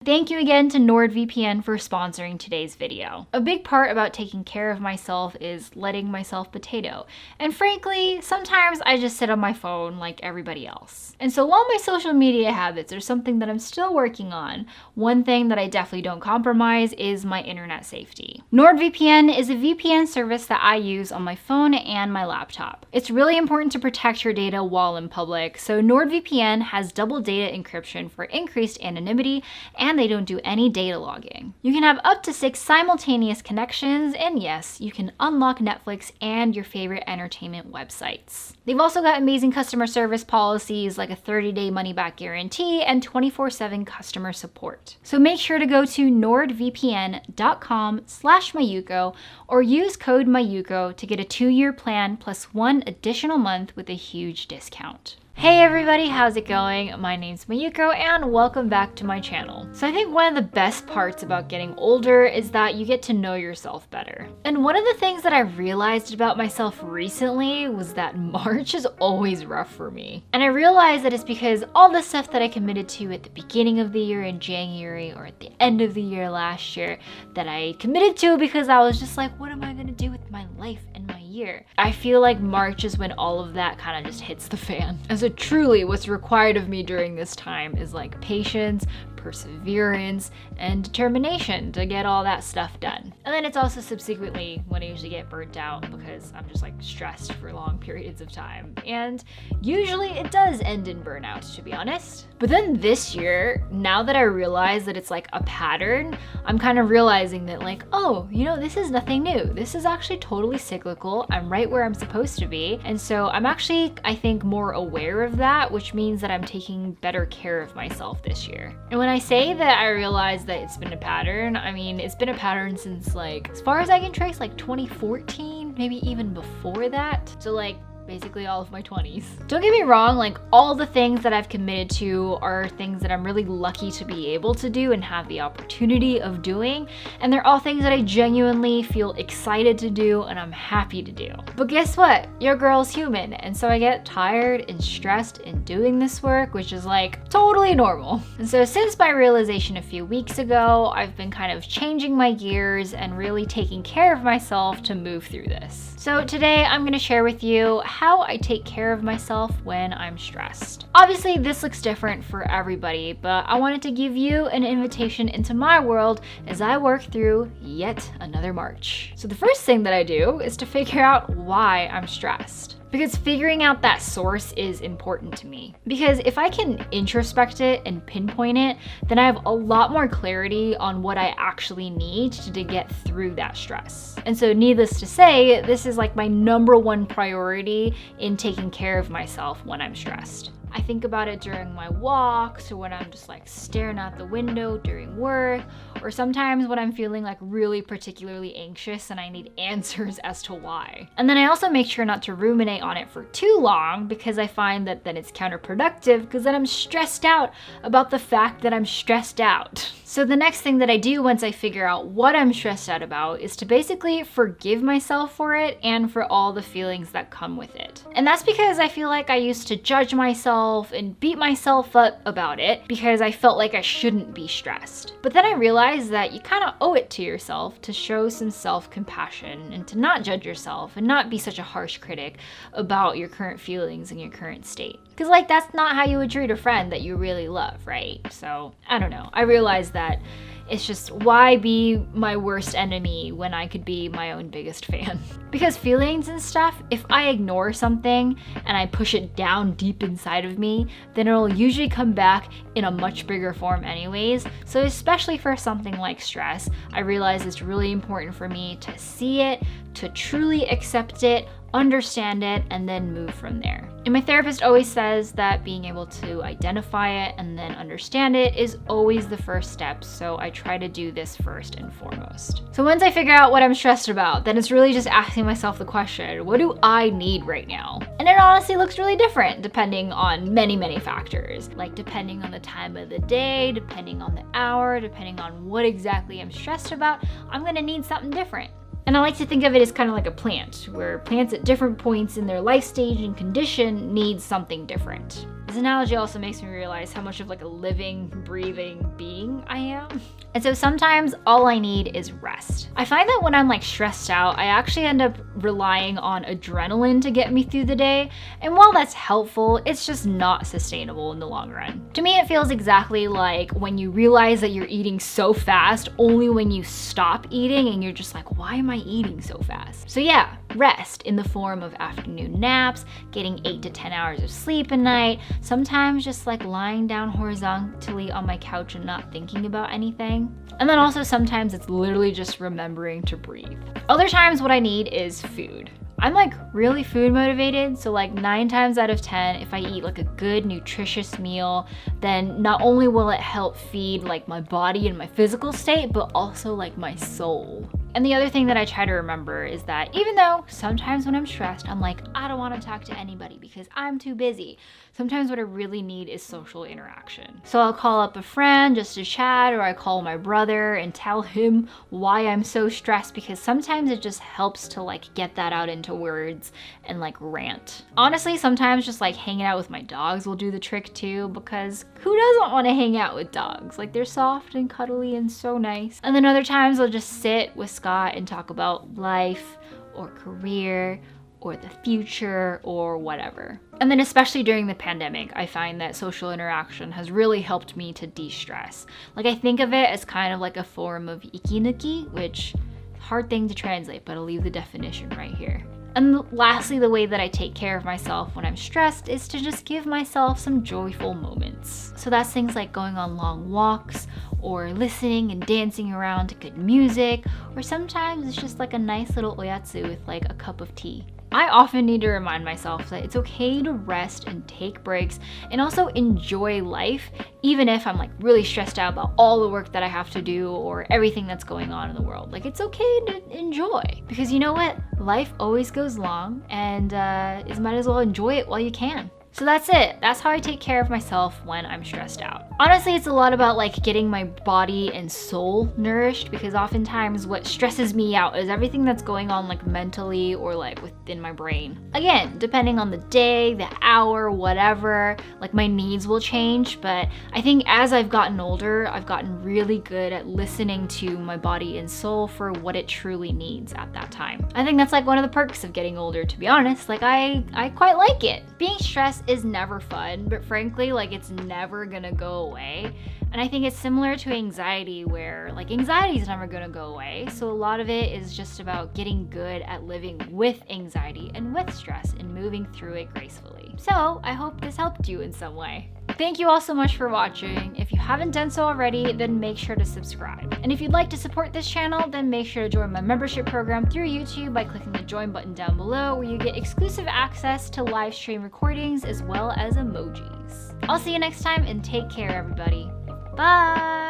Thank you again to NordVPN for sponsoring today's video. A big part about taking care of myself is letting myself potato. And frankly, sometimes I just sit on my phone like everybody else. And so while my social media habits are something that I'm still working on, one thing that I definitely don't compromise is my internet safety. NordVPN is a VPN service that I use on my phone and my laptop. It's really important to protect your data while in public, so NordVPN has double data encryption for increased anonymity, and they don't do any data logging. You can have up to 6 simultaneous connections, and yes, you can unlock Netflix and your favorite entertainment websites. They've also got amazing customer service policies like a 30-day money-back guarantee and 24/7 customer support. So make sure to go to nordvpn.com/Mayuko or use code Mayuko to get a 2-year plan plus 1 additional month with a huge discount. Hey everybody, how's it going? My name's Mayuko and welcome back to my channel. So I think one of the best parts about getting older is that you get to know yourself better. And one of the things that I realized about myself recently was that March is always rough for me. And I realized that it's because all the stuff that I committed to at the beginning of the year in January or at the end of the year last year that I committed to because I was just like, what am I gonna do with my life and my year? I feel like March is when all of that kind of just hits the fan. And so truly what's required of me during this time is like patience, perseverance, and determination to get all that stuff done. And then it's also subsequently when I usually get burnt out because I'm just like stressed for long periods of time. And usually it does end in burnout, to be honest. But then this year, now that I realize that it's like a pattern, I'm kind of realizing that like, oh, you know, this is nothing new. This is actually totally cyclical. I'm right where I'm supposed to be. And so I'm actually, I think, more aware of that, which means that I'm taking better care of myself this year. And when I say that I realize that it's been a pattern, I mean, it's been a pattern since like, as far as I can trace, like 2014, maybe even before that. So like, basically all of my 20s. Don't get me wrong, like all the things that I've committed to are things that I'm really lucky to be able to do and have the opportunity of doing. And they're all things that I genuinely feel excited to do and I'm happy to do. But guess what? Your girl's human. And so I get tired and stressed in doing this work, which is like totally normal. And so since my realization a few weeks ago, I've been kind of changing my gears and really taking care of myself to move through this. So today I'm gonna share with you how I take care of myself when I'm stressed. Obviously, this looks different for everybody, but I wanted to give you an invitation into my world as I work through yet another March. So the first thing that I do is to figure out why I'm stressed. Because figuring out that source is important to me. Because if I can introspect it and pinpoint it, then I have a lot more clarity on what I actually need to get through that stress. And so needless to say, this is like my #1 priority in taking care of myself when I'm stressed. I think about it during my walks or when I'm just like staring out the window during work, or sometimes when I'm feeling like really particularly anxious and I need answers as to why. And then I also make sure not to ruminate on it for too long because I find that then it's counterproductive because then I'm stressed out about the fact that I'm stressed out. So the next thing that I do once I figure out what I'm stressed out about is to basically forgive myself for it and for all the feelings that come with it. And that's because I feel like I used to judge myself and beat myself up about it because I felt like I shouldn't be stressed. But then I realized that you kind of owe it to yourself to show some self-compassion and to not judge yourself and not be such a harsh critic about your current feelings and your current state. Because like that's not how you would treat a friend that you really love, right? So I don't know. I realized that it's just, why be my worst enemy when I could be my own biggest fan? Because feelings and stuff, if I ignore something and I push it down deep inside of me, then it'll usually come back in a much bigger form anyways. So especially for something like stress, I realize it's really important for me to see it, to truly accept it, understand it, and then move from there. And my therapist always says that being able to identify it and then understand it is always the first step, so I try to do this first and foremost. So once I figure out what I'm stressed about, then it's really just asking myself the question, what do I need right now? And it honestly looks really different depending on many, many factors, like depending on the time of the day, depending on the hour, depending on what exactly I'm stressed about, I'm gonna need something different. And I like to think of it as kind of like a plant, where plants at different points in their life stage and condition need something different. This analogy also makes me realize how much of like a living, breathing being I am. And so sometimes all I need is rest. I find that when I'm like stressed out, I actually end up relying on adrenaline to get me through the day. And while that's helpful, it's just not sustainable in the long run. To me, it feels exactly like when you realize that you're eating so fast only when you stop eating and you're just like, why am I eating so fast? So yeah, rest in the form of afternoon naps, getting 8 to 10 hours of sleep a night, sometimes just like lying down horizontally on my couch and not thinking about anything. And then also sometimes it's literally just remembering to breathe. Other times what I need is food. I'm like really food motivated, so like 9 times out of 10, if I eat like a good nutritious meal, then not only will it help feed like my body and my physical state, but also like my soul. And the other thing that I try to remember is that even though sometimes when I'm stressed, I'm like, I don't want to talk to anybody because I'm too busy. Sometimes what I really need is social interaction. So I'll call up a friend just to chat, or I call my brother and tell him why I'm so stressed, because sometimes it just helps to like get that out into words and like rant. Honestly, sometimes just like hanging out with my dogs will do the trick too, because who doesn't want to hang out with dogs? Like they're soft and cuddly and so nice. And then other times I'll just sit with Scott and talk about life or career or the future or whatever. And then especially during the pandemic, I find that social interaction has really helped me to de-stress. Like I think of it as kind of like a form of ikinuki, which hard thing to translate, but I'll leave the definition right here. And lastly, the way that I take care of myself when I'm stressed is to just give myself some joyful moments. So that's things like going on long walks, or listening and dancing around to good music, or sometimes it's just like a nice little oyatsu with like a cup of tea. I often need to remind myself that it's okay to rest and take breaks and also enjoy life, even if I'm like really stressed out about all the work that I have to do or everything that's going on in the world. Like it's okay to enjoy, because you know what? Life always goes long, and you might as well enjoy it while you can. So that's it. That's how I take care of myself when I'm stressed out. Honestly, it's a lot about like getting my body and soul nourished, because oftentimes what stresses me out is everything that's going on like mentally or like within my brain. Again, depending on the day, the hour, whatever, like my needs will change. But I think as I've gotten older, I've gotten really good at listening to my body and soul for what it truly needs at that time. I think that's like one of the perks of getting older, to be honest. Like I quite like it. Being stressed is never fun, but frankly, like it's never gonna go away. And I think it's similar to anxiety, where like anxiety is never gonna go away. So a lot of it is just about getting good at living with anxiety and with stress and moving through it gracefully. So I hope this helped you in some way. Thank you all so much for watching. If you haven't done so already, then make sure to subscribe. And if you'd like to support this channel, then make sure to join my membership program through YouTube by clicking the join button down below, where you get exclusive access to live stream recordings as well as emojis. I'll see you next time, and take care, everybody. Bye!